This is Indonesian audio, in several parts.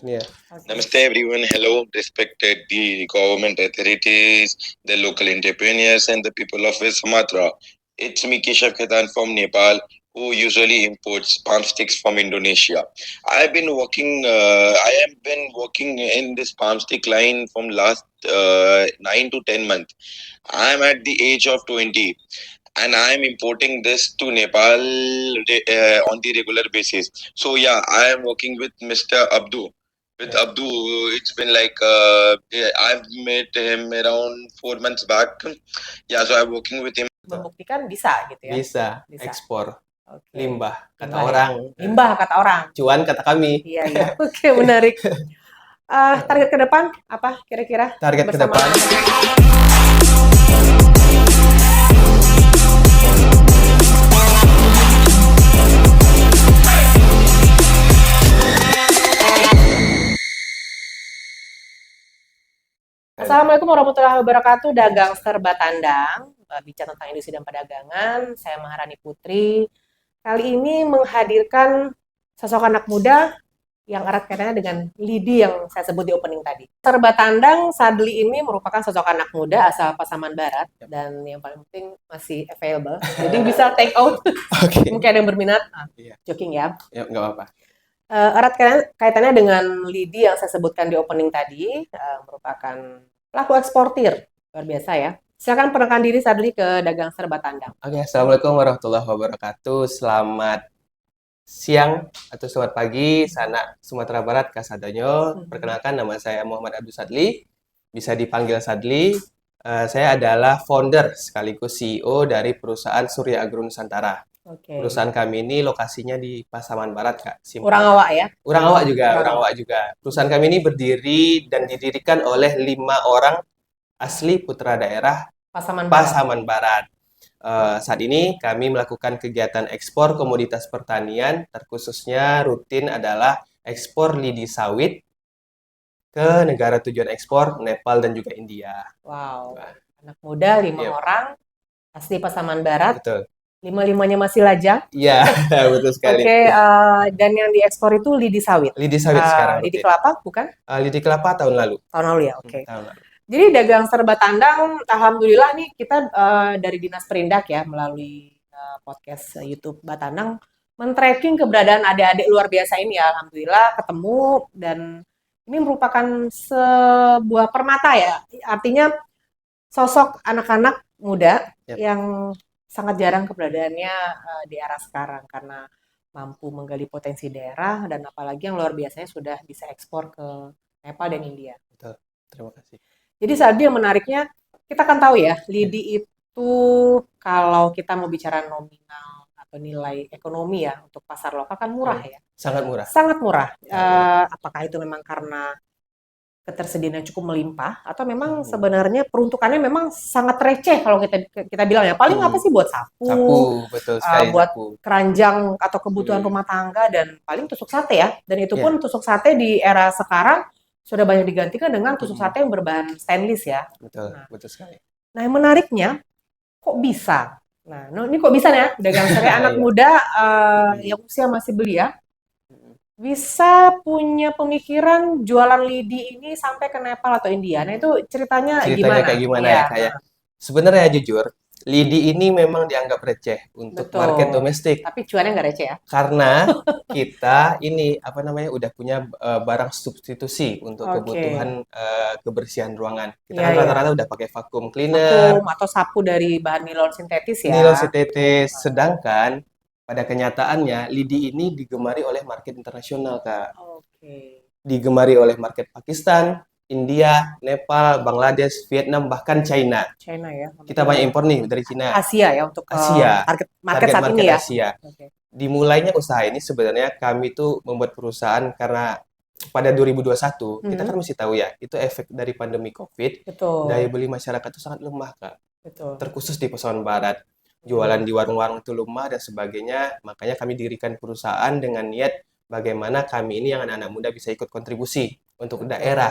Yeah. Okay. Namaste everyone. Hello, respected the government authorities, the local entrepreneurs, and the people of West Sumatra. It's me Keshav Khaitan from Nepal, who usually imports palm sticks from Indonesia. I have been working in this palm stick line from last 9 to 10 months. I am at the age of 20, and I am importing this to Nepal on the regular basis. So yeah, I am working with Mr. Abdu. With Yeah. Abdu, it's been like I've met him around 4 months back. Yeah, so I'm working with him. Membuktikan bisa gitu ya. Bisa, Bisa. ekspor. Oke. Limbah, kata Limbah ya. orang. Limbah kata orang. Cuan kata kami. Iya, iya. Oke, menarik. Target ke depan apa kira-kira? Target ke Bersama depan. Assalamualaikum warahmatullahi wabarakatuh, dagang serba tandang, bicara tentang industri dan perdagangan. Saya Maharani Putri. Kali ini menghadirkan sosok anak muda yang erat kaitannya dengan lidi yang saya sebut di opening tadi. Serba tandang Sadli ini merupakan sosok anak muda asal Pasaman Barat dan yang paling penting masih available. Jadi bisa take out. Oke. Mungkin ada yang berminat. Iya. Joking ya. Ya, nggak apa-apa. Erat kaitannya dengan lidi yang saya sebutkan di opening tadi, merupakan pelaku eksportir, luar biasa ya. Silakan perkenalkan diri Sadli ke dagang serba tandang. Oke, Assalamualaikum warahmatullahi wabarakatuh. Selamat siang atau selamat pagi, sana Sumatera Barat, Kasadonyo. Perkenalkan, nama saya Muhammad Abdul Sadli. Bisa dipanggil Sadli. Saya adalah founder sekaligus CEO dari perusahaan Surya Agro Nusantara. Oke. Perusahaan kami ini lokasinya di Pasaman Barat, Kak. Simpel. Urangawak ya? Urangawak juga. Perusahaan kami ini berdiri dan didirikan oleh 5 orang asli putra daerah Pasaman Barat. Saat ini kami melakukan kegiatan ekspor komoditas pertanian, terkhususnya rutin adalah ekspor lidi sawit ke negara tujuan ekspor, Nepal dan juga India. Wow, anak muda 5 orang, asli Pasaman Barat. Betul. 5-5-nya masih lajang. Iya, betul sekali. Oke, dan yang diekspor itu lidi sawit. Lidi sawit sekarang. Lidi kelapa bukan? Lidi kelapa tahun lalu. Tahun lalu ya, oke. Tahun lalu. Jadi dagang serba tandang, alhamdulillah nih kita dari Dinas Perindak ya melalui podcast YouTube Batandang men-tracking keberadaan adik-adik luar biasa ini ya, alhamdulillah ketemu dan ini merupakan sebuah permata ya, artinya sosok anak-anak muda yang sangat jarang keberadaannya di era sekarang karena mampu menggali potensi daerah dan apalagi yang luar biasanya sudah bisa ekspor ke Nepal dan India. Betul, terima kasih. Jadi saat yang menariknya, kita kan tahu ya, lidi itu kalau kita mau bicara nominal atau nilai ekonomi ya untuk pasar lokal kan murah ya. Sangat murah. Sangat murah. Apakah itu memang karena ketersediaannya cukup melimpah atau memang sebenarnya peruntukannya memang sangat receh kalau kita bilang ya. Paling apa sih buat sapu, betul sekali, buat keranjang atau kebutuhan rumah tangga dan paling tusuk sate ya. Dan itu pun tusuk sate di era sekarang sudah banyak digantikan dengan tusuk sate yang berbahan stainless ya. Betul, betul sekali. Nah, yang menariknya kok bisa? Nah, ini kok bisa ya? Dagang saya anak muda yang usia masih belia bisa punya pemikiran jualan lidi ini sampai ke Nepal atau India. Nah, itu ceritanya gimana? Kayak gimana ya, kayak sebenarnya jujur, lidi ini memang dianggap receh untuk market domestik. Tapi cuannya nggak receh ya? Karena kita ini udah punya barang substitusi untuk kebutuhan kebersihan ruangan. Kita kan rata-rata udah pakai vacuum cleaner, atau sapu dari bahan nilon sintetis ya. Nilon sintetis, sedangkan pada kenyataannya lidi ini digemari oleh market internasional, Kak. Oke. Digemari oleh market Pakistan, India, Nepal, Bangladesh, Vietnam, bahkan China. China ya. Kita banyak impor nih dari China. Asia ya untuk target market saat ini ya. Asia. Dimulainya usaha ini sebenarnya kami tuh membuat perusahaan karena pada 2021 kita kan mesti tahu ya, itu efek dari pandemi Covid. Betul. Daya beli masyarakat itu sangat lemah, Kak. Betul. Terkhusus di Pasaman Barat. Jualan di warung-warung itu lemah dan sebagainya. Makanya kami dirikan perusahaan dengan niat bagaimana kami ini yang anak-anak muda bisa ikut kontribusi untuk daerah.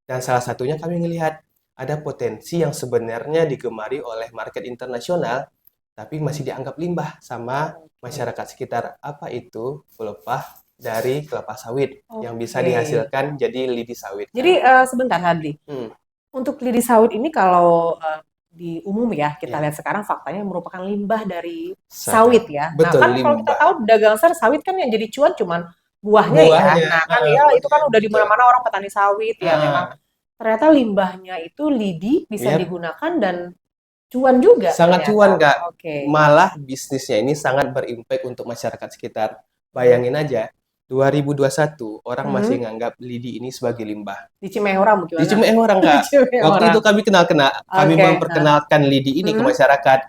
Dan salah satunya kami melihat ada potensi yang sebenarnya digemari oleh market internasional, tapi masih dianggap limbah sama masyarakat sekitar. Apa itu? Pelepah dari kelapa sawit yang bisa Oke. dihasilkan jadi lidi sawit. Jadi sebentar Hadli, Hmm, untuk lidi sawit ini kalau di umum ya kita ya, lihat sekarang faktanya merupakan limbah dari sangat sawit ya. Nah betul kan kalau kita limbah. tahu dagang sawit kan yang jadi cuan cuman buahnya ya. Buahnya, Nah kan ya itu buahnya, kan udah di betul. mana-mana orang petani sawit ya memang ternyata limbahnya itu lidi bisa Ya, digunakan dan cuan juga sangat ternyata. cuan, Kak. Oke. Malah bisnisnya ini sangat berimpact untuk masyarakat sekitar. Bayangin aja, 2021 orang masih Mhm. nganggap lidi ini sebagai limbah. Di Cimahi Di gimana? Cimahi orang, Di Kak. Cimahi Waktu itu kami kami Oke. memperkenalkan lidi ini ke Mhm. masyarakat.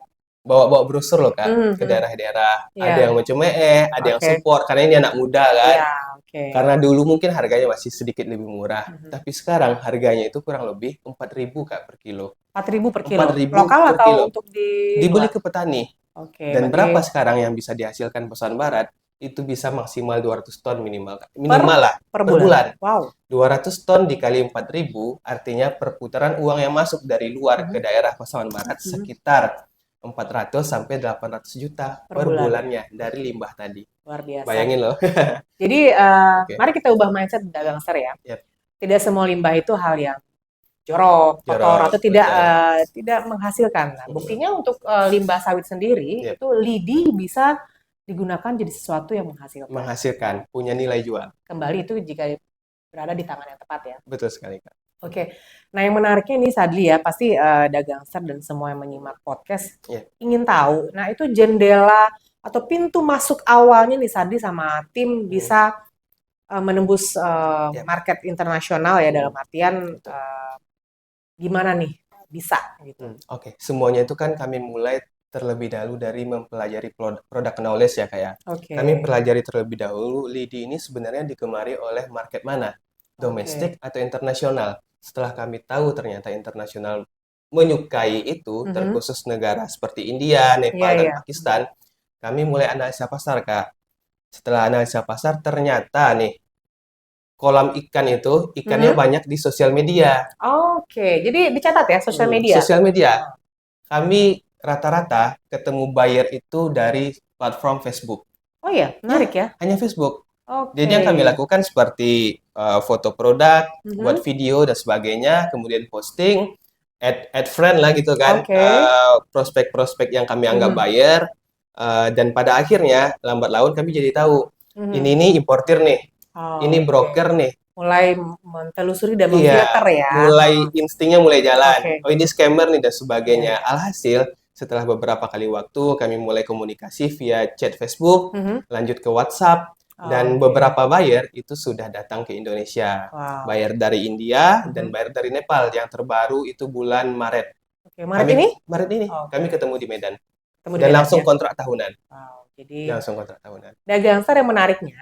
Bawa-bawa brosur loh, Kak, Mhm, ke mhm. daerah-daerah. Ada Iya. yang mencemeh, ada yang Oke. support karena ini anak muda kan. Iya. Oke. Karena dulu mungkin harganya masih sedikit lebih murah, Mhm. tapi sekarang harganya itu kurang lebih 4.000 Kak per kilo. 4.000 per kilo. 4.000 Lokal per atau kilo. untuk di Dibeli luar? ke petani. Oke, Dan berapa berarti sekarang yang bisa dihasilkan pesawahan barat? Itu bisa maksimal 200 ton minimal, Kak. per Minimal lah per per bulan. bulan. Wow. 200 ton dikali 4.000 artinya perputaran uang yang masuk dari luar ke Mhm, daerah Pasaman Barat mhm. sekitar 400 sampai 800 juta Per per bulan. bulannya dari Oke, limbah tadi. luar biasa. Bayangin loh. Jadi Oke. mari kita ubah mindset dagang ya. Yap, Tidak semua limbah itu hal yang jorok, kotor jorok, atau tidak betul. tidak menghasilkan. Nah, Mm-mm. buktinya untuk limbah sawit sendiri Yap, itu lidi bisa digunakan jadi sesuatu yang menghasilkan. menghasilkan, punya nilai jual. Kembali itu jika berada di tangan yang tepat ya. Betul sekali, Kak. Oke, nah yang menariknya nih Sadli ya, pasti dagang dan semua yang menyimak podcast Ya, ingin tahu. Nah itu jendela atau pintu masuk awalnya nih Sadli sama tim mm, bisa menembus yap, market internasional ya dalam artian betul. gimana nih bisa gitu. Oke, semuanya itu kan kami mulai terlebih dahulu dari mempelajari produk knowledge ya, Kak ya. Oke, Kami pelajari terlebih dahulu lidi ini sebenarnya digemari oleh market mana, domestik oke. atau internasional. Setelah kami tahu ternyata internasional menyukai itu, Mhm. terkhusus negara seperti India, Iya Nepal, dan iya. Pakistan, kami mulai analisa pasar, Kak. Setelah analisa pasar, ternyata nih, kolam ikan itu, ikannya Mhm. banyak di sosial media. Oke, jadi dicatat ya sosial media. Sosial media. Kami rata-rata ketemu buyer itu dari platform Facebook. Oh iya, Ya, menarik ya. hanya Facebook. Jadi Oke. yang kami lakukan seperti foto produk, buat Mhm. video dan sebagainya, kemudian posting, add friend lah gitu kan, Oke. prospek-prospek yang kami anggap Mhm. buyer, dan pada akhirnya lambat laun kami jadi tahu Mhm. ini nih importir nih, ini Oke. broker nih. Mulai mentelusuri dan Iya, memfilter ya. mulai instingnya mulai jalan. Oke. Oh, ini scammer nih dan Iya, sebagainya. iya. Alhasil, setelah beberapa kali waktu, kami mulai komunikasi via chat Facebook, Mhm. lanjut ke WhatsApp, dan Oke. beberapa buyer itu sudah datang ke Indonesia. Wow. Buyer dari India dan Mhm. buyer dari Nepal. Yang terbaru itu bulan Maret. Oke, Maret ini? Maret ini, kami Oke. ketemu di Medan. Ketemu di Dan Medan langsung ya. kontrak tahunan. Wow. Jadi Langsung kontrak tahunan. dagang yang menariknya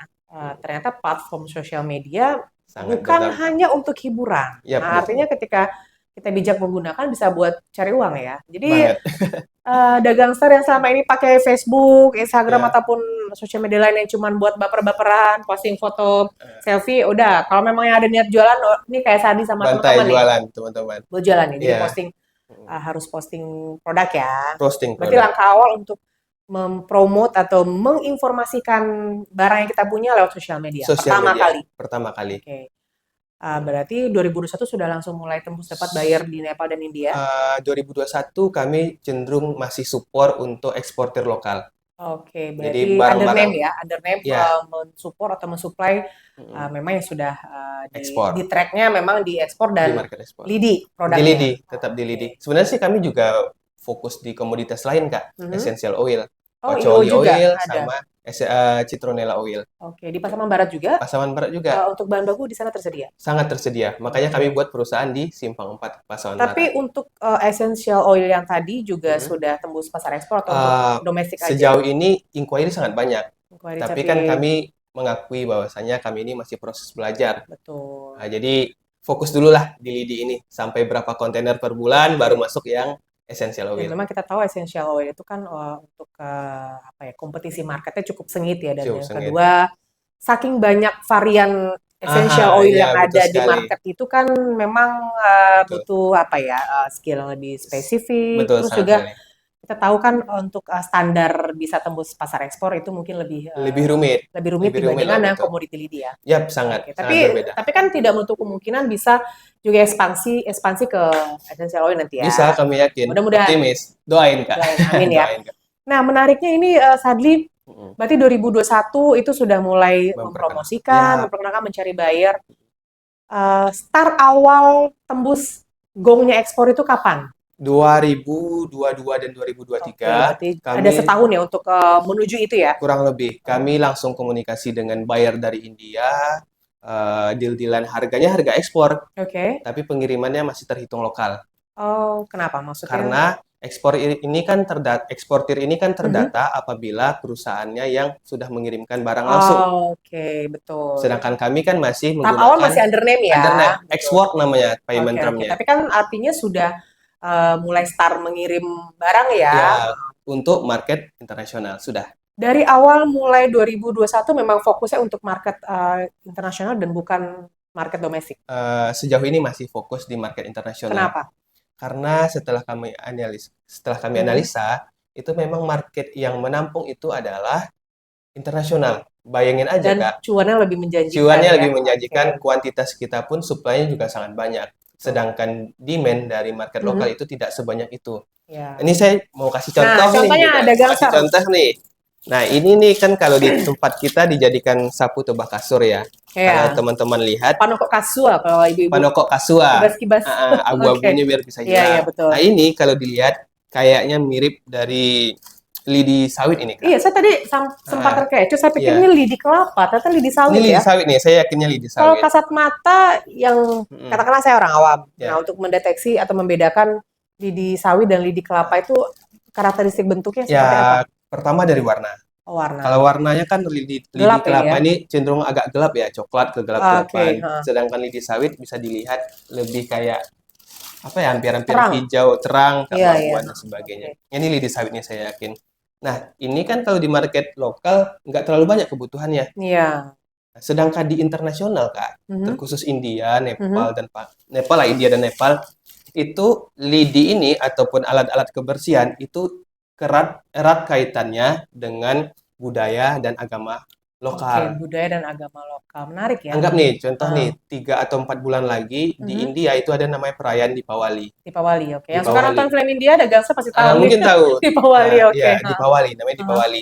ternyata platform sosial media Sangat bukan berdampak. hanya untuk hiburan. Yap, Nah, betul. artinya ketika kita bijak menggunakan bisa buat cari uang ya. Jadi Banget. dagang yang selama ini pakai Facebook, Instagram Ya, ataupun sosial media lain yang cuman buat baper-baperan, posting foto selfie, udah. Kalau memang yang ada niat jualan, oh, ini kayak Sadi sama bantai teman-teman nih, jualan, teman-teman. buat jualan nih. Jadi Iya, posting harus posting produk ya. posting Berarti produk. langkah awal untuk mempromot atau menginformasikan barang yang kita punya lewat sosial media. Sosial Pertama media, kali. pertama kali. Oke. Berarti 2021 sudah langsung mulai tembus dapat buyer di Nepal dan India. 2021 kami cenderung masih support untuk eksportir lokal. Oke, Jadi berarti under barang-barang name ya, under name ya mensupport atau mensuplai mm, memang yang sudah di ekspor tracknya memang diekspor di dan market ekspor. lidi Di produknya. lidi, tetap di lidi. Oke. Sebenarnya sih kami juga fokus di komoditas lain, Kak. Mhm. Essential oil, Oh, IO Pacioli juga oil, ada. sama citronella oil. Oke, di Pasaman Barat juga Pasaman Barat juga untuk bahan baku di sana tersedia. sangat tersedia. Makanya Oke. kami buat perusahaan di Simpang 4 Pasaman Tapi Barat. untuk essential oil yang tadi juga Mm. sudah tembus pasar ekspor atau untuk domestik aja? Sejauh ini inquiry sangat banyak. Inquiry, Tapi kan kami mengakui bahwasanya kami ini masih proses belajar. betul. Nah, jadi fokus dulu lah di lidi ini. Sampai berapa kontainer per bulan baru masuk yang essential Dan oil. memang kita tahu essential oil itu kan untuk apa ya kompetisi marketnya cukup sengit ya. Dan Cukup yang sengit. kedua, saking banyak varian essential oil Iya, yang betul ada di sekali. market itu kan memang Betul. butuh apa ya skill yang lebih spesifik. Betul, Terus sangat juga sekali. kita tahu kan untuk standar bisa tembus pasar ekspor itu mungkin lebih Lebih rumit. lebih rumit Lebih rumit dibandingkan lah, dengan betul. komoditi lidi ya. Yap, sangat Oke, sangat berbeda. tapi kan tidak menutup kemungkinan bisa juga ekspansi ke essential oil nanti ya. Bisa, kami yakin. Mudah-mudahan. Optimis. Doain, Kak. Doain, amin ya. Doain, Kak. Nah, menariknya ini Sadli, Mm-mm. berarti 2021 itu sudah mulai Ya. memperkenalkan mencari buyer. Start awal tembus gongnya ekspor itu kapan? 2022 dan Oke, 2023 berarti kami ada setahun ya untuk menuju itu ya? kurang lebih kami langsung komunikasi dengan buyer dari India, deal-dealan harganya harga ekspor, Oke. tapi pengirimannya masih terhitung lokal. Oh, kenapa? Maksudnya? Karena eksportir ini kan terdata apabila perusahaannya yang sudah mengirimkan barang langsung. Oke, betul. Sedangkan kami kan masih Tahap awal menggunakan masih under name ya? under name, Betul. export namanya payment Oke, termnya. tapi kan artinya sudah mulai start mengirim barang ya? Ya, untuk market internasional sudah. Dari awal mulai 2021 memang fokusnya untuk market internasional dan bukan market domestik. Sejauh ini masih fokus di market internasional. Kenapa? Karena setelah kami analisa, itu memang market yang menampung itu adalah internasional. Bayangin aja, Dan Kak. cuannya lebih menjanjikan. Cuannya ya? lebih menjanjikan, Oke. kuantitas kita pun supply-nya juga sangat banyak. Sedangkan demand dari market lokal itu tidak sebanyak itu. Ya. Ini saya mau kasih contoh Nah, contohnya nih. ada Mau kasih Gangsar. contoh nih. Nah, ini nih kan kalau di tempat kita dijadikan sapu tebah kasur ya. Kalau Ya. teman-teman lihat, Panokok kasua kalau ibu-ibu. panokok kasua. Kibas-kibas. Abu-abunya biar bisa Iya, iya, hilang. betul. Nah, ini kalau dilihat kayaknya mirip dari lidi sawit ini, Kak. Iya, saya tadi sempat terkecoh. Saya pikir Iya. ini lidi kelapa, ternyata lidi sawit Ini lidi ya. sawit nih, saya yakinnya lidi Kalau sawit. kasat mata yang katakanlah saya orang awam. Ya. Nah, untuk mendeteksi atau membedakan lidi sawit dan lidi kelapa itu karakteristik bentuknya seperti apa? Ya, pertama dari warna. Oh, warna. Kalau warnanya kan lidi Gelap kelapa ya? ini cenderung agak gelap ya, coklat kegelap-gelapan. Oke, ha. Sedangkan lidi sawit bisa dilihat lebih kayak apa ya, hampir-hampir Terang. hijau, terang, Iya, keabu-abuan iya. dan sebagainya. Ini lidi sawitnya saya yakin. Nah, ini kan kalau di market lokal nggak terlalu banyak kebutuhannya. Iya. Sedangkan di internasional, Kak, terkhusus India, Nepal lah, India dan Nepal, itu lidi ini ataupun alat-alat kebersihan itu erat kaitannya dengan budaya dan agama lokal. Oke, budaya dan agama lokal. Menarik ya. Anggap nih, contoh nih, 3 atau 4 bulan lagi di India itu ada namanya perayaan Dipawali. Dipawali, oke. Yang suka Dipawali. nonton film India ada Gangsa pasti tahu. Mungkin tahu. Dipawali, oke. Ya, Dipawali, namanya Dipawali.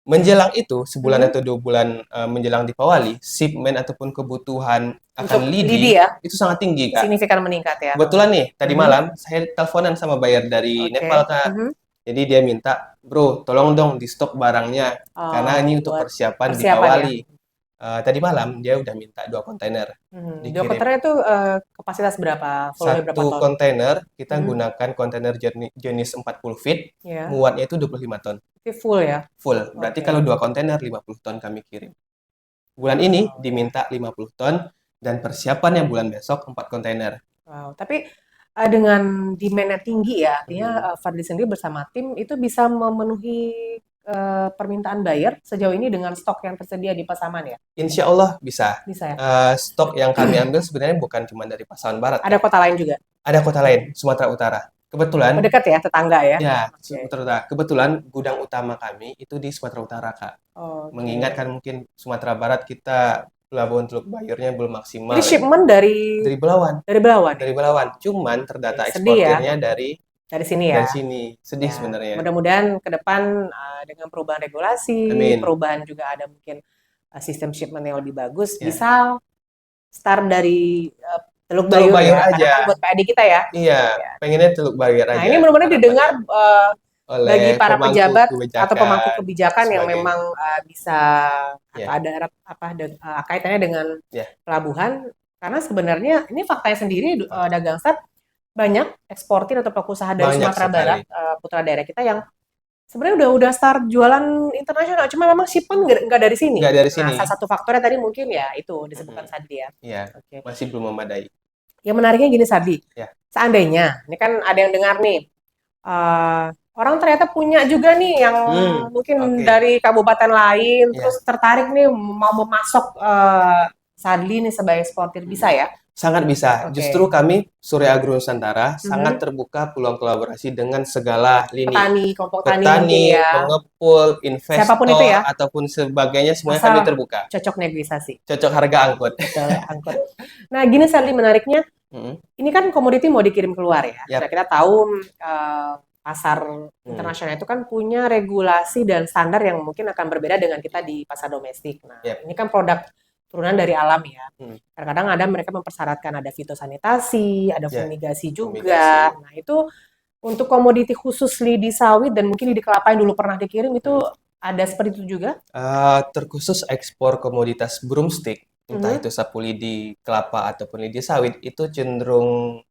Menjelang itu, sebulan atau 2 bulan menjelang Dipawali, shipment ataupun kebutuhan akan Untuk lidi ya? itu sangat tinggi, Kak. Signifikan meningkat ya. Kebetulan nih, tadi malam saya teleponan sama buyer dari Oke. Nepal, Kak. Jadi dia minta, bro, tolong dong di stok barangnya, karena ini untuk buat persiapan persiapan Dipawali. Tadi malam dia udah minta 2 kontainer. 2 Dikirim. kontainer itu kapasitas berapa? Volume berapa Satu ton? kontainer, kita gunakan kontainer jenis 40 feet, Ya, muatnya itu 25 ton. itu full ya. Full. Berarti Oke. kalau 2 kontainer 50 ton kami kirim. Bulan ini diminta 50 ton dan persiapannya bulan besok 4 kontainer. Wow, tapi dengan demand-nya tinggi ya, artinya Fadli sendiri bersama tim itu bisa memenuhi permintaan buyer sejauh ini dengan stok yang tersedia di Pasaman ya? Insya Allah bisa. Bisa ya? Stok yang kami ambil sebenarnya bukan cuma dari Pasaman Barat. Ada kota lain juga? Ada kota lain, Sumatera Utara. Kebetulan, Dekat ya, tetangga ya? ya, Oke. Sumatera Utara. Kebetulan gudang utama kami itu di Sumatera Utara, Kak. Oke. Mengingat kan mungkin Sumatera Barat kita pelabuhan Teluk Bayurnya belum maksimal. Ini shipment dari Belawan. Belawan? Dari Belawan. Cuman terdata Sedih ya? eksportirnya dari sini ya? sini. Sedih Ya, sebenarnya. mudah-mudahan ke depan dengan perubahan regulasi, Amin. perubahan juga ada mungkin sistem shipment yang lebih bagus, Ya. bisa start dari Teluk Teluk Bayur Bayur ya, karena aja. kan buat PAD kita ya. Iya, pengennya Teluk Bayur aja. Nah, ini mudah-mudahan harapannya. didengar Oleh bagi para pemangku pejabat kebijakan, atau pemangku kebijakan yang sebagainya. memang bisa Ya. atau ada kaitannya dengan Ya. pelabuhan, karena sebenarnya ini faktanya sendiri dagang stat banyak eksportir atau pelaku usaha dari Banyak Sumatera sekali. Barat, putra daerah kita yang sebenarnya udah start jualan internasional, cuma memang shipment nggak dari sini. Nggak dari sini. Nah, salah satu faktornya tadi mungkin ya itu disebutkan Sadli ya. Iya, Oke. masih belum memadai. Yang menariknya gini Sadli, Ya. seandainya ini kan ada yang dengar nih, orang ternyata punya juga nih yang mungkin oke. dari kabupaten lain, Ya. terus tertarik nih mau memasok Sadli nih sebagai eksportir bisa ya? Sangat bisa. Oke. Justru kami Surya Agro Nusantara Mhm. sangat terbuka peluang kolaborasi dengan segala lini. Petani, kelompok tani mungkin Petani, ya. pengepul, Siapapun itu investor, ya. ataupun sebagainya semuanya Asal kami terbuka. cocok negosiasi. Cocok harga angkut. Betul, angkut. Nah, gini Sadli menariknya, Mm-mm. ini kan komoditi mau dikirim keluar ya. Yap. Nah, kita tahu pasar internasional itu kan punya regulasi dan standar yang mungkin akan berbeda dengan kita di pasar domestik. Nah, Yap. ini kan produk turunan dari alam ya. Hmm. Kadang-kadang ada mereka mempersyaratkan ada fitosanitasi, ada Ya, fumigasi juga. fumigasi. Nah, itu untuk komoditi khusus lidi sawit dan mungkin lidi kelapa yang dulu pernah dikirim itu ada seperti itu juga? Terkhusus ekspor komoditas broomstick, entah Mhm. itu sapu lidi kelapa ataupun lidi sawit, itu cenderung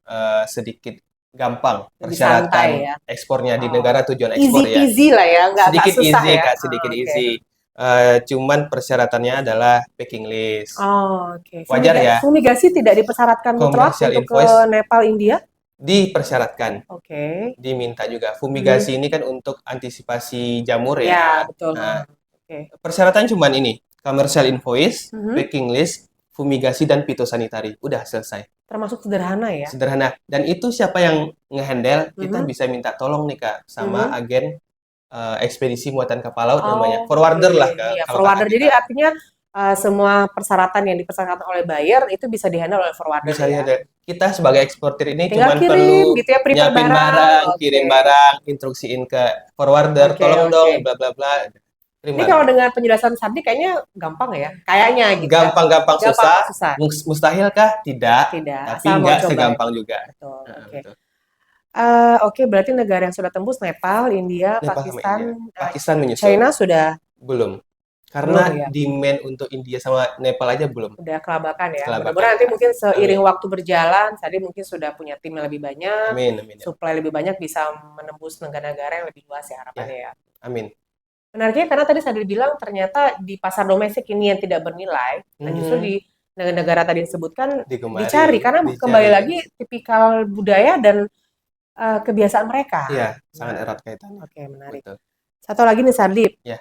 sedikit gampang Lebih persyaratan santai ya. ekspornya di Oh, negara tujuan easy ekspor ya. peasy lah ya, nggak Sedikit susah easy ya. Kak, sedikit Oke. easy. Cuman persyaratannya adalah packing list. Oh, oke. Wajar ya, Fumigasi tidak dipersyaratkan mutlak commercial untuk ke invoice Nepal, India? dipersyaratkan, Oke. diminta juga. Fumigasi ini kan untuk antisipasi jamur Ya, ya. betul. Nah, Oke. persyaratan cuman ini, commercial invoice, Mhm. packing list, fumigasi, dan pitosanitari. Udah selesai. Termasuk sederhana ya. Sederhana. Dan itu siapa yang ngehandle, kita Mhm. bisa minta tolong nih Kak, sama Mhm. agen ekspedisi muatan kapal laut Oh, namanya. Forwarder oke. lah Iya, kalau forwarder. kata Jadi kita. artinya semua persyaratan yang dipersyaratkan oleh buyer itu bisa dihandle oleh forwarder Bisa ya. lihat, kita sebagai eksportir ini Tinggal cuman kirim perlu gitu ya, prepare nyiapin barang. barang, Oke. kirim barang, instruksiin ke forwarder, Oke, tolong dong, oke. bla bla bla. Kirim Ini kalau barang. dengan penjelasan Sabdi kayaknya gampang ya. Kayaknya gitu ya. Gampang-gampang Gampang susah, susah. mustahil kah? Tidak, Tidak, tapi asal mau nggak coba ya. segampang juga. Betul, oke. Betul. Oke, berarti negara yang sudah tembus Nepal, India, Nepal sama Pakistan, India. Pakistan menyusul. China sudah Belum. belum Karena ya. demand untuk India sama Nepal aja belum. Udah kelabakan ya. Kelabakan. Mudah-mudahan nanti mungkin seiring Amin. waktu berjalan, tadi mungkin sudah punya tim yang lebih banyak, Amin, amin. Ya. supply lebih banyak bisa menembus negara-negara yang lebih luas ya harapannya ya. Amin. Menariknya karena tadi Sadil bilang ternyata di pasar domestik ini yang tidak bernilai, nah justru di negara tadi disebutkan Digemari, dicari karena kembali lagi tipikal budaya dan kebiasaan mereka. Iya, sangat Nah, erat kaitannya. oke, menarik. Betul. Satu lagi nih Sadil, Ya.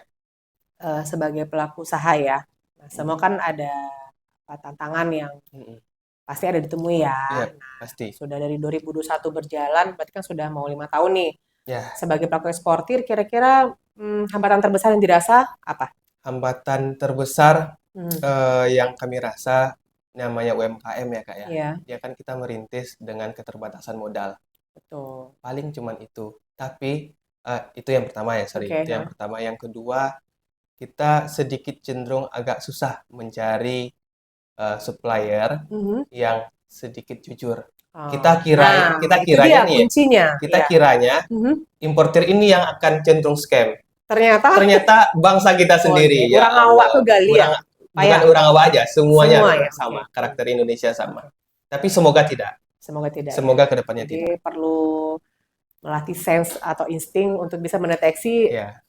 sebagai pelaku usaha ya, nah, semua kan ada tantangan yang pasti ada ditemui ya. Iya, Nah, pasti. sudah dari 2021 berjalan, berarti kan sudah mau 5 tahun nih. Ya. Sebagai pelaku eksportir, kira-kira hambatan terbesar yang dirasa apa? Hambatan terbesar yang kami rasa namanya UMKM ya Kak ya. Iya, Ya kan kita merintis dengan keterbatasan modal. betul. Paling cuman itu. Tapi itu yang pertama ya, sorry. Oke, Itu yang pertama. Yang kedua, kita sedikit cenderung agak susah mencari supplier yang sedikit jujur. Kita kiranya itu dia nih, kuncinya. kita Iya. kiranya importir ini yang akan cenderung scam. Ternyata bangsa kita sendiri. Orang awak tuh gali ya. Bukan orang awak aja, semuanya Semua ya, sama. oke. Karakter Indonesia sama. Tapi semoga tidak. Semoga tidak. Semoga ya. kedepannya Jadi tidak. perlu melatih sense atau insting untuk bisa mendeteksi Ya.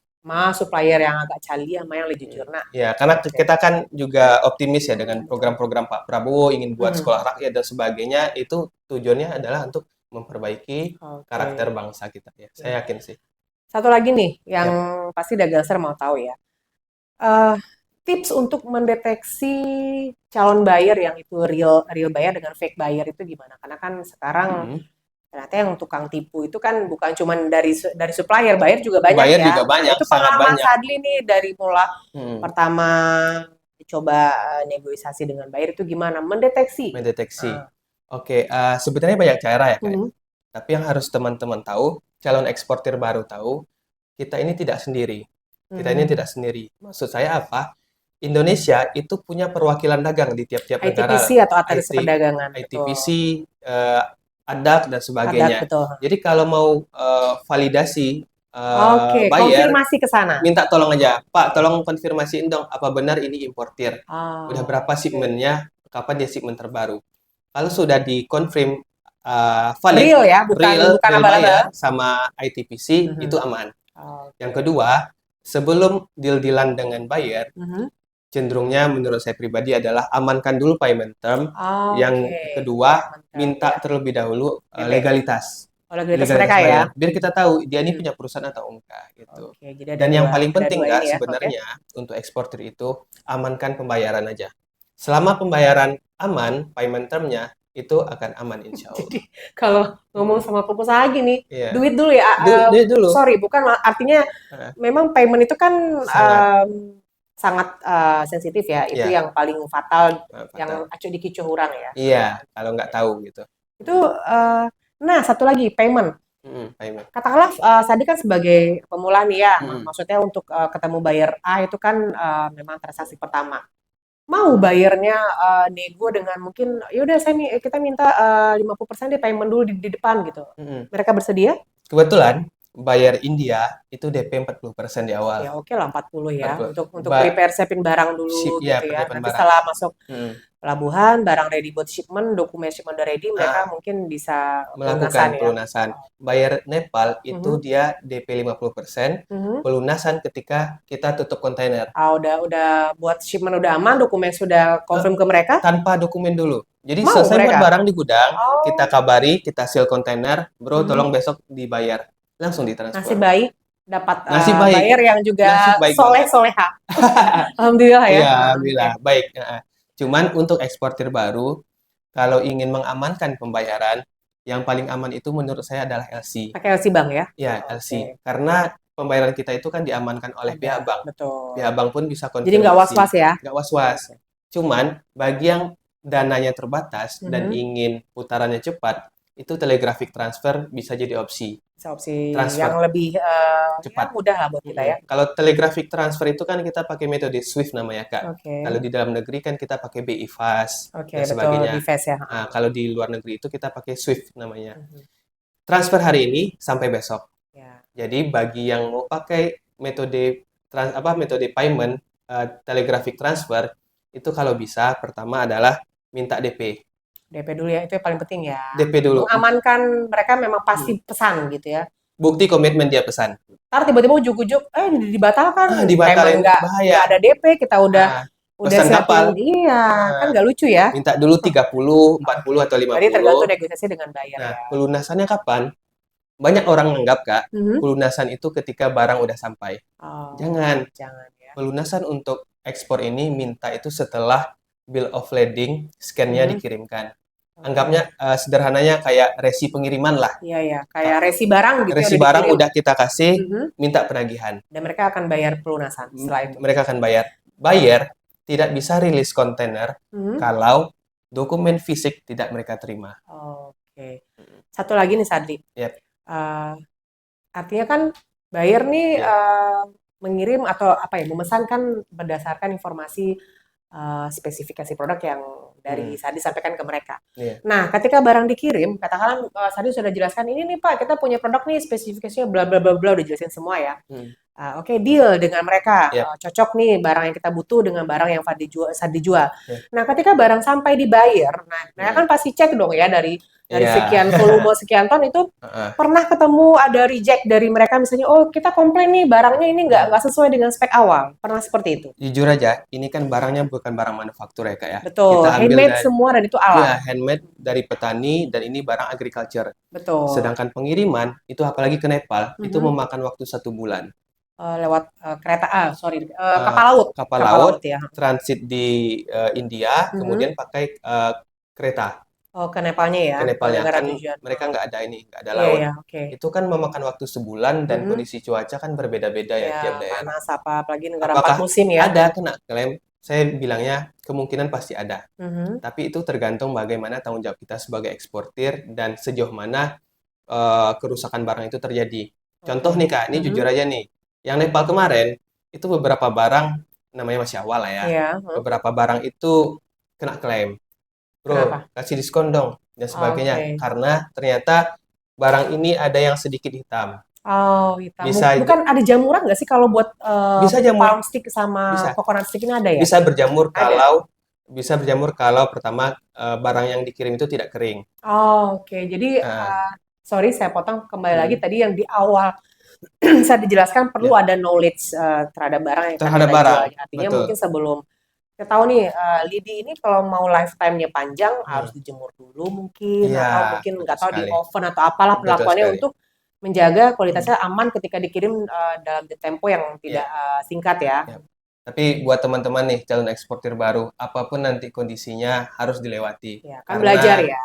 supplier yang agak cali sama yang lebih jujur. Nah, Ya, karena kita kan juga optimis ya dengan program-program Pak Prabowo ingin buat sekolah rakyat dan sebagainya, itu tujuannya adalah untuk memperbaiki karakter bangsa kita ya. Saya yakin sih. Satu lagi nih yang pasti Dagelser mau tahu ya. Tips untuk mendeteksi calon buyer yang itu real buyer dengan fake buyer itu gimana? Karena kan sekarang ternyata yang tukang tipu itu kan bukan cuma dari supplier, buyer juga banyak Buyer ya. juga banyak, Itu sangat pengalaman banyak. Sadli nih dari mulai pertama coba negosiasi dengan buyer itu gimana? Mendeteksi. Oke, sebenarnya banyak cara ya Kak. Tapi yang harus teman-teman tahu, calon eksportir baru tahu, kita ini tidak sendiri. Kita ini tidak sendiri. Maksud saya apa? Indonesia itu punya perwakilan dagang di tiap-tiap negara. ITPC atau atas perdagangan. ITPC, ADAC dan sebagainya. ADAC, betul. Jadi kalau mau validasi buyer, konfirmasi ke sana. Minta tolong aja, Pak, tolong konfirmasiin dong apa benar ini importir. Udah berapa shipment-nya, kapan dia shipment terbaru. Kalau sudah dikonfirm valid, real ya, bukan abal-abal sama ITPC, itu aman. Yang kedua, sebelum deal-dealan dengan buyer, cenderungnya menurut saya pribadi adalah amankan dulu payment term. Yang kedua, minta terlebih dahulu legalitas. Legalitas mereka ya. Biar kita tahu dia ini punya perusahaan atau enggak gitu. Jadi dan yang paling penting Kak sebenarnya untuk eksportir itu amankan pembayaran aja. selama pembayaran aman, payment term-nya itu akan aman insya Allah. Jadi kalau ngomong sama pengusaha gini, Iya. duit dulu ya. Duit dulu. Sorry, bukan artinya Heeh. memang payment itu kan Sangat. sangat sensitif ya. Itu Iya. yang paling fatal, Fatal. yang acuh dikicuh orang ya. Iya, kalau nggak tahu gitu. Itu nah satu lagi payment. Payment. Katakanlah Sadi kan sebagai pemula nih ya, maksudnya untuk ketemu buyer A itu kan memang transaksi pertama. Mau bayarnya nego dengan mungkin yaudah kita minta 50% deh payment dulu di depan gitu. Mereka bersedia? Kebetulan bayar India itu DP 40% di awal. Ya oke lah 40 ya 40. untuk prepare siapin barang dulu Ship, ya, gitu ya. penyiapan Nanti barang. setelah masuk pelabuhan, barang ready buat shipment, dokumen shipment udah ready, mereka mungkin bisa melakukan pelunasan ya. Bayar Nepal itu dia DP 50%, pelunasan ketika kita tutup kontainer. Udah buat shipment udah aman, dokumen sudah confirm ke mereka? Tanpa dokumen dulu. Jadi Mau selesai mereka? buat barang di gudang, kita kabari, kita seal kontainer, bro tolong besok dibayar. Langsung ditransfer. Nasib baik dapat Nasib baik. buyer yang juga Nasib baik soleh-soleha. Alhamdulillah ya. Iya, alhamdulillah. Baik. Cuman untuk eksportir baru, kalau ingin mengamankan pembayaran, yang paling aman itu menurut saya adalah LC. Pakai LC Bank ya? Ya, LC. Karena pembayaran kita itu kan diamankan oleh pihak bank. Betul. Pihak bank pun bisa konfirmasi. Jadi nggak was-was ya? Nggak was-was. Cuman bagi yang dananya terbatas dan ingin putarannya cepat, itu telegraphic transfer bisa jadi opsi. Bisa opsi transfer yang lebih cepat. Ya mudah lah buat kita ya. Kalau telegraphic transfer itu kan kita pakai metode SWIFT namanya, Kak. Okay. Kalau di dalam negeri kan kita pakai BI Fast dan sebagainya. Betul, ya. Nah, kalau di luar negeri itu kita pakai SWIFT namanya. Transfer hari ini sampai besok. Ya. Jadi bagi yang mau pakai metode payment telegraphic transfer itu kalau bisa pertama adalah minta DP. DP dulu ya, itu yang paling penting ya. DP dulu. Mengamankan mereka memang pasti pesan gitu ya. Bukti komitmen dia pesan. Ntar tiba-tiba ujuk-ujuk, dibatalkan. Dibatalin, bahaya. Nggak ada DP, kita udah pesan kapal. Iya, kan nggak lucu ya. Minta dulu 30, 40 atau 50. Jadi tergantung negosiasi dengan buyer. Nah, pelunasannya kapan? Banyak orang menganggap, Kak, pelunasan itu ketika barang udah sampai. Jangan ya. Pelunasan untuk ekspor ini minta itu setelah bill of lading, scan-nya dikirimkan. Anggapnya sederhananya kayak resi pengiriman lah. Iya, kayak resi barang gitu. Resi barang udah kita kasih, minta penagihan. Dan mereka akan bayar pelunasan setelah itu. Mereka akan bayar. Buyer tidak bisa rilis kontainer kalau dokumen fisik tidak mereka terima. Oke. Satu lagi nih, Sadli. Yep. Artinya kan buyer nih mengirim atau memesan kan berdasarkan informasi spesifikasi produk yang dari Sadi sampaikan ke mereka. Nah, ketika barang dikirim, katakanlah Sadi sudah jelaskan ini nih Pak, kita punya produk nih spesifikasinya bla bla bla bla, udah jelasin semua ya. Oke, deal dengan mereka. Cocok nih barang yang kita butuh dengan barang yang Sadi jual. Nah, ketika barang sampai di buyer, nah kan pasti cek dong ya dari sekian volume sekian ton itu pernah ketemu ada reject dari mereka misalnya, oh kita komplain nih barangnya ini nggak sesuai dengan spek awal. Pernah seperti itu? Jujur aja, ini kan barangnya bukan barang manufaktur ya Kak ya. Betul, kita handmade semua dan itu alam. Ya, handmade dari petani dan ini barang agriculture. Betul. Sedangkan pengiriman, itu apalagi ke Nepal, itu memakan waktu 1 bulan. Lewat kapal laut ya. Transit di India, kemudian pakai kereta. Ke Nepalnya ya? Ke Nepalnya, kan mereka nggak ada laut. Itu kan memakan waktu sebulan dan kondisi cuaca kan berbeda-beda ya tiap daerah. Panas apalagi negara 4 musim ya? Ada kena klaim? Saya bilangnya kemungkinan pasti ada. Tapi itu tergantung bagaimana tanggung jawab kita sebagai eksportir dan sejauh mana kerusakan barang itu terjadi. Contoh nih Kak, ini jujur aja nih. Yang Nepal kemarin, itu beberapa barang, namanya masih awal lah ya. Beberapa barang itu kena klaim. Bro, kenapa? Kasih diskon dong, dan sebagainya. Karena ternyata barang ini ada yang sedikit hitam. Hitam. Bukan ada jamuran nggak sih kalau buat palm stick sama coconut stick ini ada ya? Bisa berjamur kalau pertama barang yang dikirim itu tidak kering. Jadi sorry saya potong kembali lagi tadi yang di awal saya dijelaskan perlu ada knowledge terhadap barang yang terhadap barang. Artinya mungkin sebelum kita tahu nih lidi ini kalau mau lifetime-nya panjang harus dijemur dulu mungkin atau mungkin nggak tahu di oven atau apalah perlakuannya untuk menjaga kualitasnya aman ketika dikirim dalam tempo yang tidak singkat ya. Tapi buat teman-teman nih calon eksportir baru, apapun nanti kondisinya harus dilewati. Ya, kan belajar ya.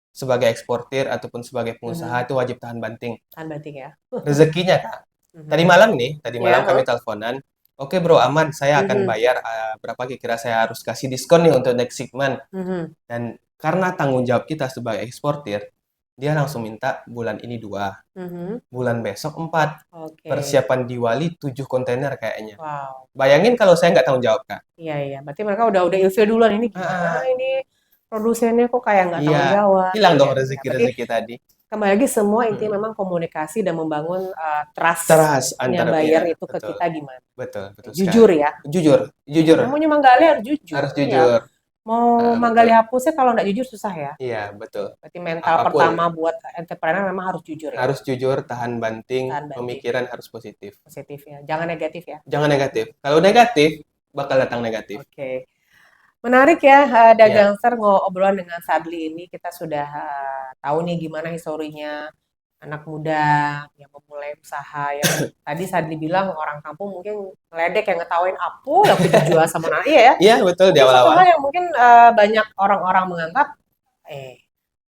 Sebagai eksportir ataupun sebagai pengusaha Mhm. itu wajib tahan banting. Tahan banting ya. Rezekinya, Kak. Mhm. Tadi malam Ya, kami teleponan. Oke bro, aman. Saya akan Mhm. bayar berapa kira-kira saya harus kasih diskon nih untuk next shipment. Mhm. Dan karena tanggung jawab kita sebagai eksportir, dia langsung minta bulan ini 2, Mhm. bulan besok 4. Oke. Persiapan Diwali 7 kontainer kayaknya. Wow. Bayangin kalau saya nggak tanggung jawab, Kak. Iya. Berarti mereka udah ilfil duluan, ini gimana Ah, ini produsennya kok kayak nggak tanggung iya, jawab. hilang dong Iya. Berarti rezeki-rezeki tadi. kembali lagi semua intinya Hmm. memang komunikasi dan membangun trust Trust yang antara buyer pihak. itu ke Betul, kita gimana. betul Jujur sekali. ya. Jujur. Namanya menggali harus jujur. Harus Iya. jujur. Mau menggali Betul. hapusnya kalau nggak jujur susah ya. Iya, betul. Berarti mental Apapun pertama buat entrepreneur memang harus jujur ya. harus jujur, tahan banting, Tahan banting. pemikiran harus positif. Positif ya. Jangan negatif ya. Jangan negatif. Kalau negatif, bakal datang negatif. Oke. Menarik ya, Ya, Dagangster ngobrolan dengan Sadli ini. Kita sudah tahu nih gimana historinya anak muda yang memulai usaha. Yang tadi Sadli bilang orang kampung mungkin ngeledek yang ngetawain apa yang kita jual sama anak. Iya ya. iya betul di Mungkin satu hal awal-awal. yang mungkin banyak orang-orang menganggap,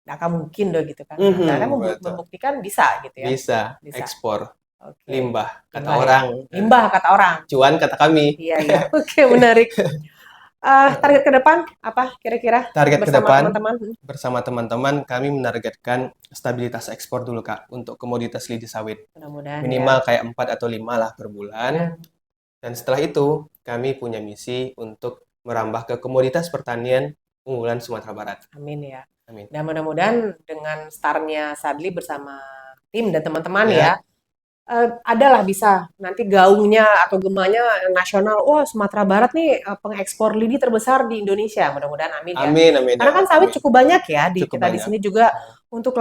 nggak akan mungkin dong gitu kan. Nah, ternyata Betul. membuktikan bisa gitu ya. Bisa Bisa. ekspor. Oke. Limbah, kata Limbah ya. orang. Limbah kata orang. Cuan kata kami. Iya. Oke, menarik. Target ke depan apa kira-kira Target ke bersama depan, teman-teman? bersama teman-teman, kami menargetkan stabilitas ekspor dulu, Kak, untuk komoditas lidi sawit. Mudah-mudahan Minimal ya. kayak 4 atau 5 lah per bulan. Ya. Dan setelah itu, kami punya misi untuk merambah ke komoditas pertanian unggulan Sumatera Barat. Amin ya. Amin. Dan mudah-mudahan dengan startnya Sadli bersama tim dan teman-teman Ya. ya, adalah bisa nanti gaungnya atau gemanya nasional. Wah, Sumatera Barat nih pengekspor lidi terbesar di Indonesia. Mudah-mudahan amin ya. Amin, amin. Karena kan sawit Amin. cukup banyak ya di Cukup kita di banyak. sini juga untuk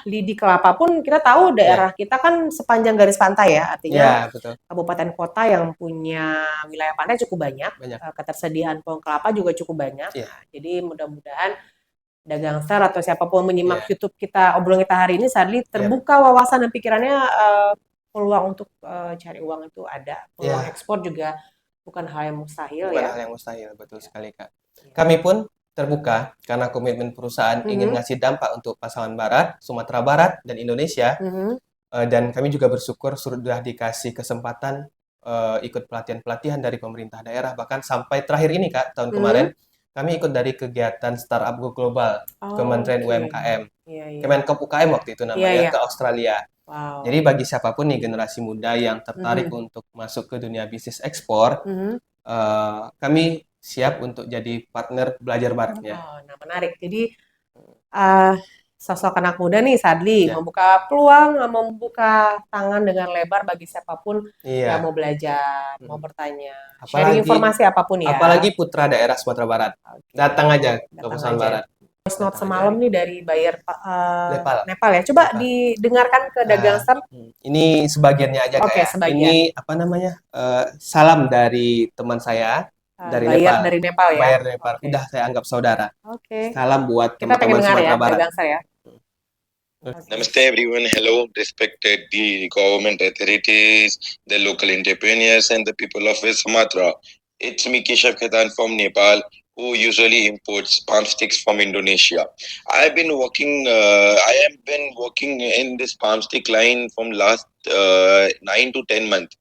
lidi kelapa pun kita tahu daerah kita kan sepanjang garis pantai ya. Artinya Ya, betul. kabupaten kota yang punya wilayah pantai cukup banyak. Banyak. Ketersediaan pohon kelapa juga cukup banyak. Iya. Nah, jadi mudah-mudahan Dagangster atau siapapun menyimak Iya. YouTube kita, obrolan kita hari ini, Sadli terbuka wawasan dan pikirannya, peluang untuk cari uang itu ada. Peluang Ya. ekspor juga bukan hal yang mustahil Bukan ya. hal yang mustahil, betul sekali, Kak. Kami pun terbuka karena komitmen perusahaan ingin ngasih dampak untuk pasaman Barat, Sumatera Barat, dan Indonesia. Mhm. Dan kami juga bersyukur sudah dikasih kesempatan ikut pelatihan-pelatihan dari pemerintah daerah. Bahkan sampai terakhir ini, Kak, tahun kemarin, kami ikut dari kegiatan Startup Go Global, Kementerian Oke. UMKM. Iya. Kemenkop UKM waktu itu namanya, Iya. ke Australia. Wow. Jadi bagi siapapun nih generasi muda yang tertarik untuk masuk ke dunia bisnis ekspor, kami siap untuk jadi partner belajar barengnya. Oh, nah menarik. Jadi sosok anak muda nih, Sadli, Ya. membuka peluang, membuka tangan dengan lebar bagi siapapun yang Iya. mau belajar, mau bertanya, sharing Apalagi informasi apapun ya. apalagi putra daerah Sumatera Barat. Oke. Datang aja ke Datang Pasaman aja. Barat. Voice note Datang semalam aja. nih dari buyer Nepal. ya. Coba Nepal. didengarkan ke Dagangster. Ini sebagiannya aja, Oke, Kak, ya. sebagian. Ini apa namanya? Salam dari teman saya dari Buyer Nepal. dari Nepal ya. Buyer Nepal. Oke. Udah saya anggap saudara. Oke. Salam buat Kita pengen teman-teman dengar ya, Sumatera Barat. Dagangster ya. Namaste everyone. Hello, respected the government authorities, the local entrepreneurs, and the people of West Sumatra. It's me, Keshav Khaitan from Nepal, who usually imports palm sticks from Indonesia. I have been working in this palm stick line from last 9 to 10 months.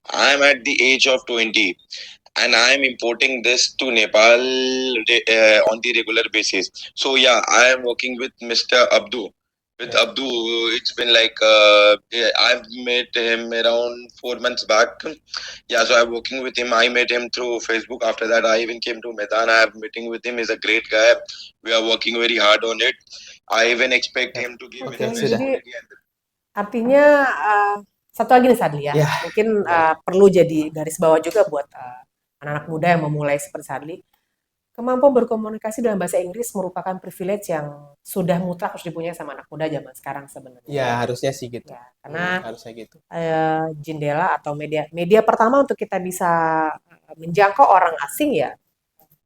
I am at the age of 20. And I am importing this to Nepal on the regular basis. So yeah, I am working with Mr. Abdu. With Abdu, it's been like I've met him around 4 months back. Yeah, so I'm working with him. I met him through Facebook. After that, I even came to Medan. I have meeting with him. He's a great guy. We are working very hard on it. I even expect him to give me the sudah. opportunity. Artinya satu lagi nih, Sadli ya. Ya. Mungkin perlu jadi garis bawah juga buat anak-anak muda yang memulai seperti Sadli. Kemampuan berkomunikasi dalam bahasa Inggris merupakan privilege yang sudah mutlak harus dipunyai sama anak muda zaman sekarang sebenarnya. Ya, harusnya sih gitu. Ya, karena harusnya gitu. jendela atau media pertama untuk kita bisa menjangkau orang asing ya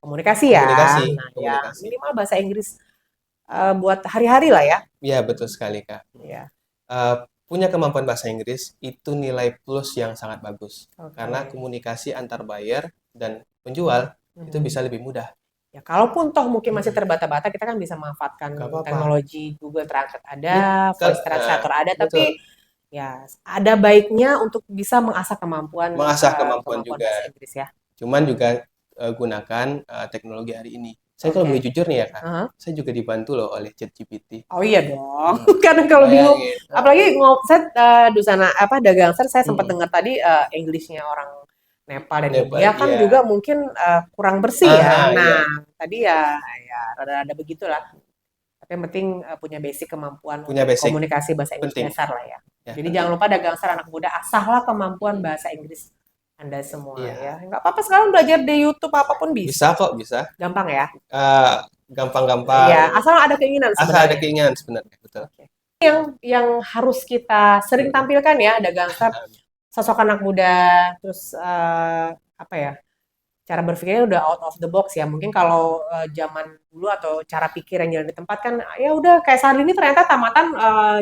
komunikasi ya. Komunikasi, Nah, komunikasi. ya minimal bahasa Inggris buat hari-hari lah ya. Iya, betul sekali, Kak. Ya. Punya kemampuan bahasa Inggris itu nilai plus yang sangat bagus. Oke. Karena komunikasi antar buyer dan penjual itu Mhm. bisa lebih mudah. Ya, kalaupun toh mungkin masih Mhm. terbata-bata, kita kan bisa manfaatkan Nggak apa-apa. teknologi Google Translate ada, Kal- voice translator ada, betul. tapi ya ada baiknya untuk bisa mengasah kemampuan Mengasah kemampuan kemampuan juga. bahasa Inggris ya. Cuman juga gunakan teknologi hari ini. Saya kalau Oke. boleh jujur nih ya Kak, Aha. saya juga dibantu loh oleh ChatGPT. Oh iya dong. Hmm, Karena kalau bingung, bayangin. apalagi saya Dusana Dagangster, saya sempat Hmm. dengar tadi Englishnya orang Nepal dan Nepal, India kan iya. juga mungkin kurang bersih ya. Aha, Nah, iya. tadi ya rada-rada begitulah. Tapi yang penting punya basic kemampuan Punya untuk basic. komunikasi bahasa Inggris Penting. dasar lah ya. Ya, Jadi penting. jangan lupa Dagangster anak muda, asahlah kemampuan bahasa Inggris Anda semua Iya. ya. Nggak apa-apa sekarang belajar di YouTube apapun Bisa bisa. kok, bisa. Gampang ya. Gampang-gampang. Iya, asal ada keinginan Asal ada sebenarnya. keinginan sebenarnya, betul. Oke. Yang harus kita sering tampilkan ya, Dagangster, sosok anak muda, terus apa ya, cara berpikirnya udah out of the box ya. Mungkin kalau zaman dulu atau cara pikir yang jalan di tempat kan, ya udah kayak saat ini ternyata tamatan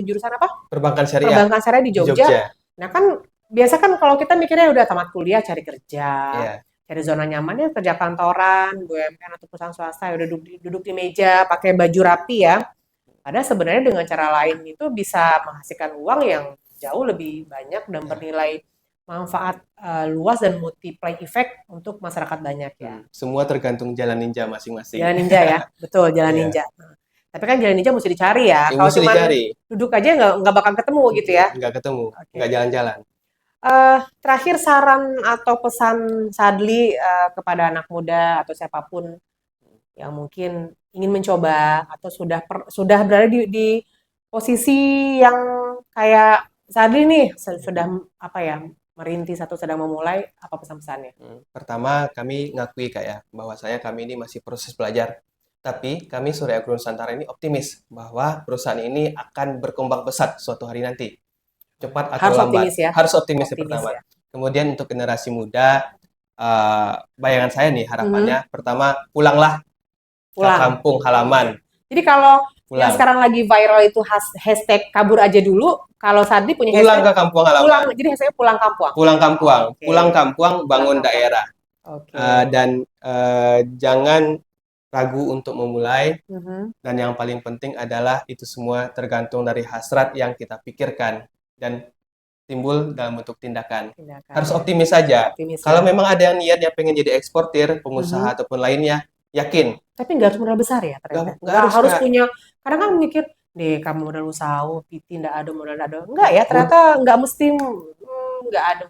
jurusan apa? Perbankan syariah Perbankan syariah di di Jogja. Jogja. Nah kan biasa kan kalau kita mikirnya udah tamat kuliah cari kerja, Iya. cari zona nyaman ya kerja kantoran, BUMN atau perusahaan swasta, ya udah duduk di meja, pakai baju rapi ya. Padahal sebenarnya dengan cara lain itu bisa menghasilkan uang yang jauh lebih banyak dan bernilai manfaat luas dan multiply effect untuk masyarakat banyak ya. Semua tergantung jalan ninja masing-masing. Jalan ninja ya, betul jalan Iya. ninja. Nah, tapi kan jalan ninja mesti dicari ya. Ya, Kalau mesti cuma dicari. duduk aja nggak bakal ketemu gitu ya. Nggak ketemu, Oke. nggak jalan-jalan. Terakhir saran atau pesan Sadli kepada anak muda atau siapapun yang mungkin ingin mencoba atau sudah berada di posisi yang kayak Sadli nih sudah apa ya merintis atau sedang memulai, apa pesan-pesannya? Pertama, kami ngakui Kak ya, bahwasanya kami ini masih proses belajar. Tapi kami Surya Agro Nusantara ini optimis bahwa perusahaan ini akan berkembang pesat suatu hari nanti. Cepat atau Harus lambat. optimis ya. Harus optimis yang Optimis pertama. ya. Kemudian untuk generasi muda, bayangan saya nih harapannya pertama pulanglah ke Pulang. kampung halaman. Jadi kalau yang Pulang. sekarang lagi viral itu hashtag kabur aja dulu, kalau Sadli punya Pulang hashtag ke kampung halaman. pulang, jadi hashtagnya pulang kampung. Pulang kampung. Oke. Pulang kampung, bangun Pulang kampung. daerah. Oke. Dan jangan ragu untuk memulai. Mhm. Dan yang paling penting adalah itu semua tergantung dari hasrat yang kita pikirkan dan timbul dalam bentuk tindakan. Harus optimis saja. Optimis Kalau ya. memang ada yang niat yang pengen jadi eksportir, pengusaha ataupun lainnya, yakin. Tapi nggak harus modal besar ya ternyata. Nggak harus, harus Kak. punya. Kadang kan mikir, deh kamu modal usaha, PT nggak ada modal ada. Enggak ya, ternyata nggak mesti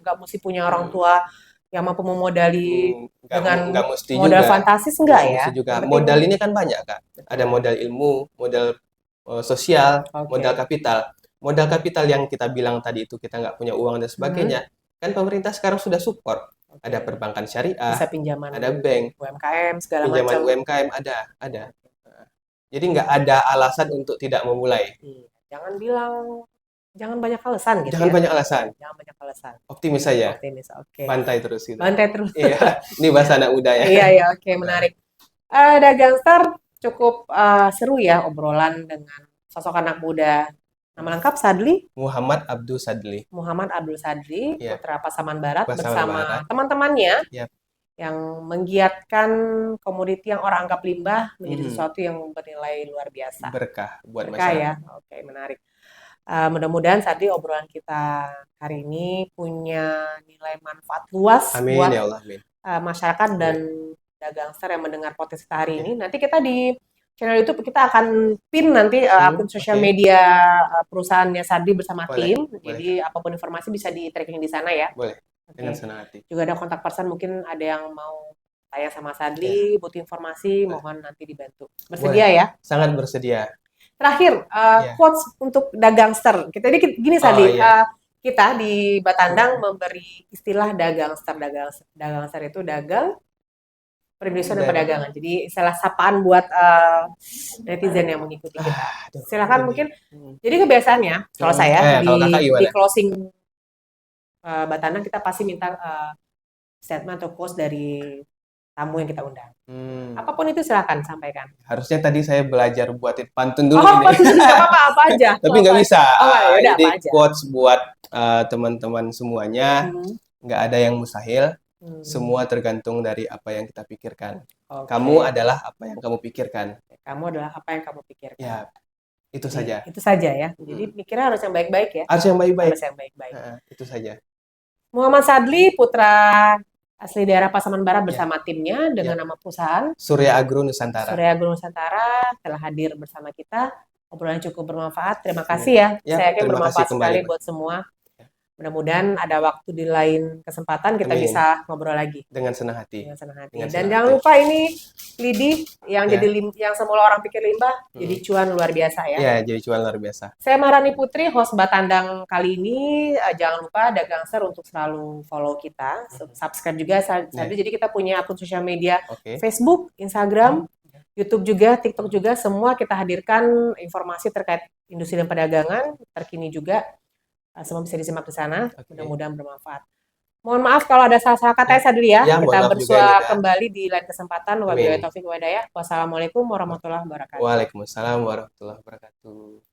nggak mesti punya orang tua yang mampu memodali dengan nggak mesti modal juga. fantastis enggak ya. Mesti juga. Yang penting- Modal ini kan banyak, Kak. Ada modal ilmu, modal sosial, Oke. modal kapital. Modal kapital yang kita bilang tadi itu kita nggak punya uang dan sebagainya, kan pemerintah sekarang sudah support. Ada perbankan syariah, Bisa pinjaman ada bank, UMKM segala pinjaman macam. UMKM ada. Jadi nggak ada alasan untuk tidak memulai. Iya. Jangan banyak alasan gitu Jangan ya. banyak alasan. Jangan banyak alasan. Optimis saja. Optimis, oke. Bantai terus gitu. Bantai terus. Iya, ini bahasa anak muda ya. Iya, oke, menarik. Dagangster cukup seru ya obrolan dengan sosok anak muda. Nama lengkap Sadli Muhammad Abdul Sadli. Muhammad Abdul Sadli, Iya. putra Pasaman Barat Pasaman bersama Barat. teman-temannya Yap. yang menggiatkan komoditi yang orang anggap limbah menjadi sesuatu yang bernilai luar biasa. Berkah buat Berkah masyarakat. ya, oke, menarik. Mudah-mudahan Sadli obrolan kita hari ini punya nilai manfaat luas Amin buat ya Allah, amin. masyarakat dan Dagangster yang mendengar podcast kita hari ini. Nanti kita di channel YouTube kita akan pin nanti akun sosial oke. media perusahaannya Sadli bersama Boleh, tim. boleh. Jadi apapun informasi bisa di tracking di sana ya. Boleh. Oke. Dengan senang hati. Juga ada kontak person, mungkin ada yang mau tanya sama Sadli, butuh informasi, mohon nanti dibantu. Bersedia ya? Sangat bersedia. Terakhir, quotes untuk Dagangster. Kita ini gini Sadli, iya. kita di Batandang memberi istilah Dagangster. Dagangster itu dagang, perindustrian dan perdagangan. Jadi istilah sapaan buat netizen yang mengikuti kita. Silakan mungkin. Jadi kebiasaannya, kalau saya kalau kakak di gimana? closing Batandang kita pasti minta statement atau quotes dari tamu yang kita undang. Apapun itu silakan sampaikan. Harusnya tadi saya belajar buatin pantun dulu Oh, ini. nggak apa-apa, apa aja. Tapi nggak bisa. Oh, yaudah, Jadi apa aja. quotes buat teman-teman semuanya, nggak ada yang mustahil. Semua tergantung dari apa yang kita pikirkan. Oke. Kamu adalah apa yang kamu pikirkan. Kamu adalah apa yang kamu pikirkan. Ya, itu Jadi, saja. itu saja ya. Jadi mikirnya harus yang baik-baik ya. Harus yang baik-baik. Harus yang baik-baik. Itu saja. Muhammad Sadli, putra asli daerah Pasaman Barat Ya. bersama timnya dengan nama perusahaan Surya Agro Nusantara. Surya Agro Nusantara telah hadir bersama kita. Obrolan cukup bermanfaat. Terima kasih ya. Ya, Saya yakin terima bermanfaat kasih kembali, sekali buat semua. Mudah-mudahan ada waktu di lain kesempatan kita Amin. bisa ngobrol lagi Dengan senang hati. dengan senang hati. Dengan Dan senang jangan hati. lupa ini lidi yang Ya. jadi yang semula orang pikir limbah jadi cuan luar biasa ya. Ya, jadi cuan luar biasa. Saya Maharani Putri, host Batandang kali ini. Jangan lupa Dagang Ser untuk selalu follow kita, subscribe juga. Jadi kita punya akun sosial media Oke. Facebook, Instagram, YouTube juga, TikTok juga. Semua kita hadirkan informasi terkait industri dan perdagangan terkini juga. Semua bisa disimak di sana. Oke. Mudah-mudahan bermanfaat. Mohon maaf kalau ada salah-salah kata saya dulu ya. Ya, Kita mohon maaf juga, bersua Nida. kembali di lain kesempatan. Wabillahi Amin. taufiq wa hidayah. Wassalamualaikum warahmatullahi wabarakatuh. Waalaikumsalam warahmatullahi wabarakatuh.